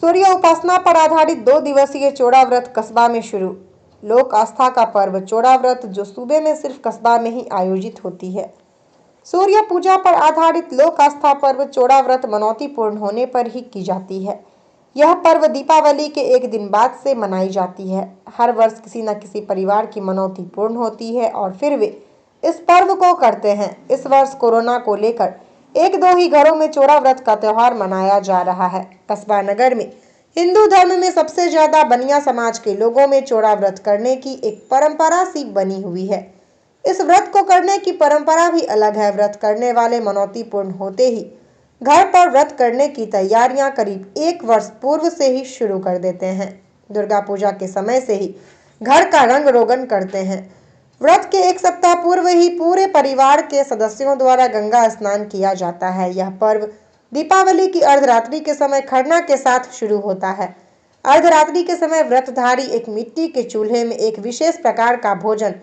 सूर्य उपासना पर आधारित 2 दिवसीय चोड़ा व्रत कस्बा में शुरू। लोक आस्था का पर्व चोड़ा व्रत जो सूबे में सिर्फ कस्बा में ही आयोजित होती है। सूर्य पूजा पर आधारित लोक आस्था पर्व चोड़ा व्रत मनौती पूर्ण होने पर ही की जाती है। यह पर्व दीपावली के एक दिन बाद से मनाई जाती है। हर वर्ष किसी न किसी परिवार की मनौती पूर्ण होती है और फिर वे इस पर्व को करते हैं। इस वर्ष कोरोना को लेकर 1-2 ही घरों में चोड़ा व्रत का त्योहार मनाया जा रहा है। कस्बा नगर में हिंदू धर्म में सबसे ज्यादा बनिया समाज के लोगों में चोड़ा व्रत करने की एक परंपरा सी बनी हुई है। इस व्रत को करने की परंपरा भी अलग है। व्रत करने वाले मनौती पूर्ण होते ही घर पर व्रत करने की तैयारियां करीब 1 वर्ष पूर्व से ही शुरू कर देते हैं। दुर्गा पूजा के समय से ही घर का रंग रोगन करते हैं। व्रत के 1 सप्ताह पूर्व ही पूरे परिवार के सदस्यों द्वारा गंगा स्नान किया जाता है। यह पर्व दीपावली की अर्धरात्रि के समय खरना के साथ शुरू होता है। अर्धरात्रि के समय व्रतधारी एक मिट्टी के चूल्हे में एक विशेष प्रकार का भोजन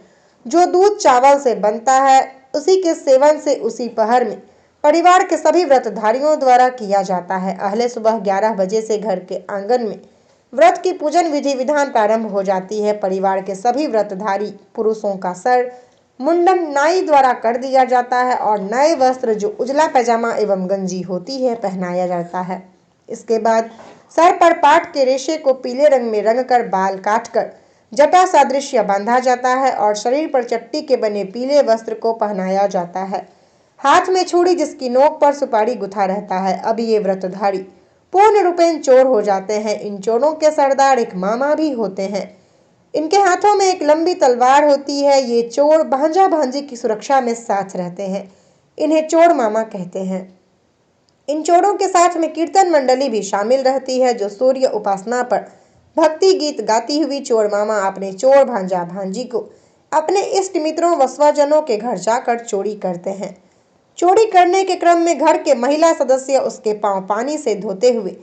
जो दूध चावल से बनता है, उसी के सेवन से उसी पहर में परिवार के सभी व्रतधारियों द्वारा किया जाता है। अहले सुबह 11 बजे से घर के आंगन में व्रत की पूजन विधि विधान प्रारंभ हो जाती है। परिवार के सभी व्रतधारी पुरुषों का सर मुंडन नाई द्वारा कर दिया जाता है और नए वस्त्र जो उजला पैजामा एवं गंजी होती है पहनाया जाता है। इसके बाद सर पर पाट के रेशे को पीले रंग में रंगकर बाल काटकर जटा सादृश्य बांधा जाता है और शरीर पर चट्टी के बने पीले वस्त्र को पहनाया जाता है। हाथ में छुरी जिसकी नोक पर सुपारी गुथा रहता है। अब ये व्रतधारी पूर्ण रूपेण चोर हो जाते हैं। इन चोरों के सरदार एक मामा भी होते हैं। इनके हाथों में एक लंबी तलवार होती है। ये चोर भांजा भांजी की सुरक्षा में साथ रहते हैं। इन्हें चोर मामा कहते हैं। इन चोरों के साथ में कीर्तन मंडली भी शामिल रहती है जो सूर्य उपासना पर भक्ति गीत गाती हुई चोर मामा अपने चोर भांजा भांजी को अपने इष्ट मित्रों व स्वजनों के घर जाकर चोरी करते हैं। चोरी करने के क्रम में घर के महिला सदस्य उसके पांव पानी से धोते हुए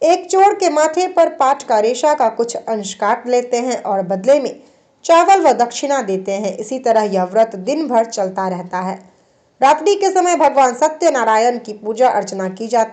एक चोर के माथे पर पाट का रेशा का कुछ अंश काट लेते हैं और बदले में चावल व दक्षिणा देते हैं। इसी तरह यह व्रत दिन भर चलता रहता है। रात्रि के समय भगवान सत्यनारायण की पूजा अर्चना की जाती है।